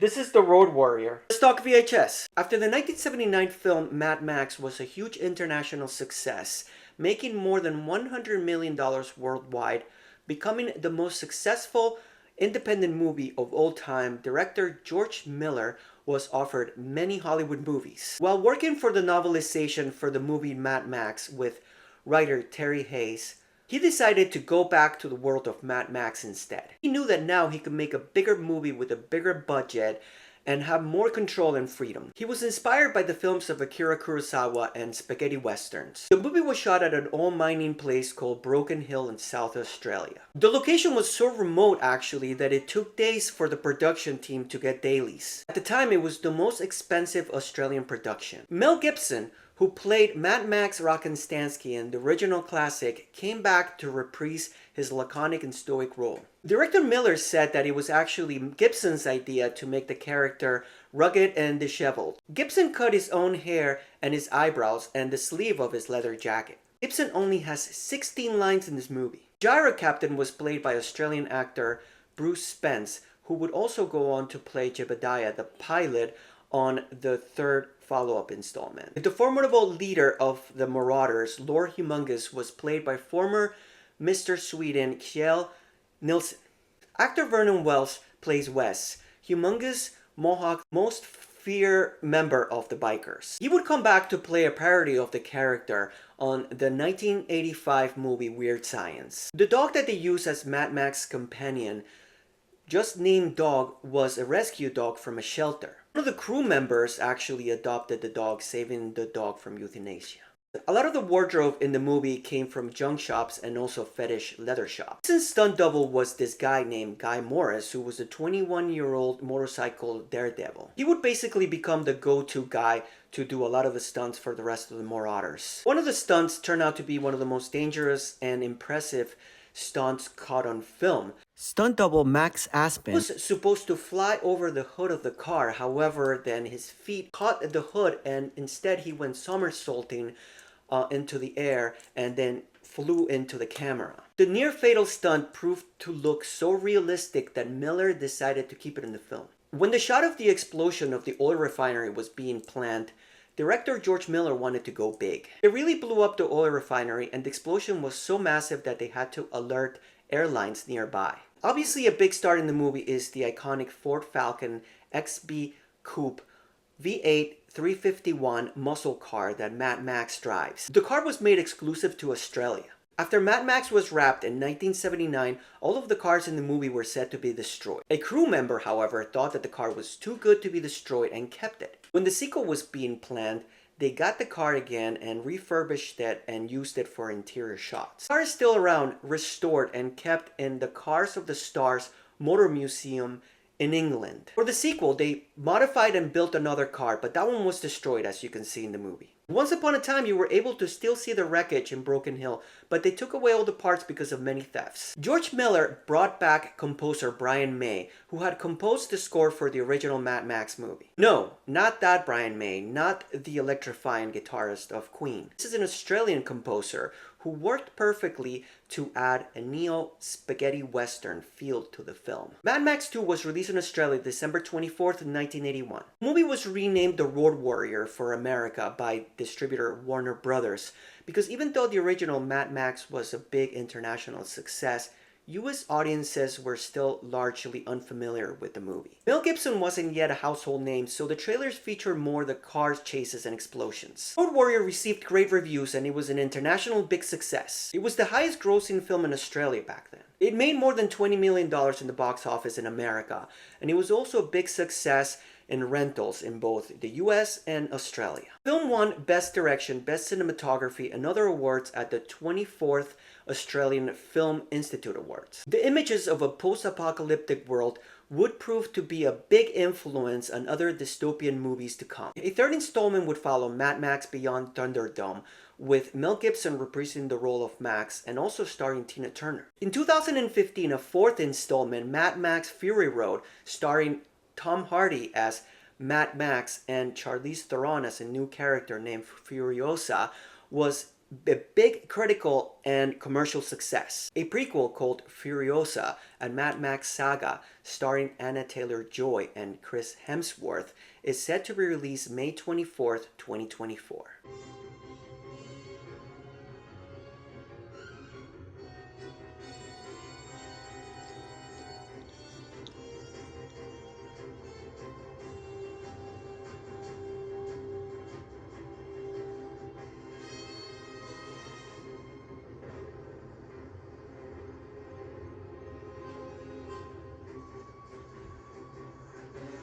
This is the Road Warrior. Let's talk VHS. After the 1979 film Mad Max was a huge international success, making more than $100 million worldwide, becoming the most successful independent movie of all time, director George Miller was offered many Hollywood movies. While working for the novelization for the movie Mad Max with writer Terry Hayes, he decided to go back to the world of Mad Max instead. He knew that now he could make a bigger movie with a bigger budget and have more control and freedom. He was inspired by the films of Akira Kurosawa and spaghetti westerns. The movie was shot at an old mining place called Broken Hill in South Australia. The location was so remote actually that it took days for the production team to get dailies. At the time, it was the most expensive Australian production. Mel Gibson, who played Mad Max Rockenstansky in the original classic, came back to reprise his laconic and stoic role. Director Miller said that it was actually Gibson's idea to make the character rugged and disheveled. Gibson cut his own hair and his eyebrows and the sleeve of his leather jacket. Gibson only has 16 lines in this movie. Gyro Captain was played by Australian actor Bruce Spence, who would also go on to play Jebediah, the pilot, on the third follow-up installment. The formidable leader of the Marauders, Lord Humongous, was played by former Mr. Sweden Kjell Nilsson. Actor Vernon Wells plays Wes, Humongous Mohawk, most feared member of the bikers. He would come back to play a parody of the character on the 1985 movie Weird Science. The dog that they used as Mad Max's companion, just named Dog, was a rescue dog from a shelter. One of the crew members actually adopted the dog, saving the dog from euthanasia. A lot of the wardrobe in the movie came from junk shops and also fetish leather shops. His stunt double was this guy named Guy Morris, who was a 21-year-old motorcycle daredevil. He would basically become the go-to guy to do a lot of the stunts for the rest of the Marauders. One of the stunts turned out to be one of the most dangerous and impressive stunts caught on film. Stunt double Max Aspen was supposed to fly over the hood of the car. However, then his feet caught the hood and instead he went somersaulting into the air and then flew into the camera. The near fatal stunt proved to look so realistic that Miller decided to keep it in the film. When the shot of the explosion of the oil refinery was being planned, director George Miller wanted to go big. They really blew up the oil refinery and the explosion was so massive that they had to alert airlines nearby. Obviously, a big star in the movie is the iconic Ford Falcon XB Coupe V8 351 muscle car that Mad Max drives. The car was made exclusive to Australia. After Mad Max was wrapped in 1979, all of the cars in the movie were said to be destroyed. A crew member, however, thought that the car was too good to be destroyed and kept it. When the sequel was being planned, they got the car again and refurbished it and used it for interior shots. The car is still around, restored, and kept in the Cars of the Stars Motor Museum in England. For the sequel, they modified and built another car, but that one was destroyed, as you can see in the movie. Once upon a time, you were able to still see the wreckage in Broken Hill, but they took away all the parts because of many thefts. George Miller brought back composer Brian May, who had composed the score for the original Mad Max movie. No, not that Brian May, not the electrifying guitarist of Queen. This is an Australian composer who worked perfectly to add a neo-spaghetti western feel to the film. Mad Max 2 was released in Australia December 24th, 1981. The movie was renamed The Road Warrior for America by distributor Warner Brothers because even though the original Mad Max was a big international success, US audiences were still largely unfamiliar with the movie. Mel Gibson wasn't yet a household name, so the trailers featured more the cars chases and explosions. Road Warrior received great reviews and it was an international big success. It was the highest grossing film in Australia back then. It made more than $20 million in the box office in America, and it was also a big success in rentals in both the US and Australia. The film won Best Direction, Best Cinematography, and other awards at the 24th Australian Film Institute Awards. The images of a post-apocalyptic world would prove to be a big influence on other dystopian movies to come. A third installment would follow, Mad Max Beyond Thunderdome, with Mel Gibson reprising the role of Max and also starring Tina Turner. In 2015, a fourth installment, Mad Max Fury Road, starring Tom Hardy as Mad Max and Charlize Theron as a new character named Furiosa, was a big critical and commercial success. A prequel called Furiosa, a Mad Max saga starring Anna Taylor-Joy and Chris Hemsworth, is set to be released May 24th, 2024.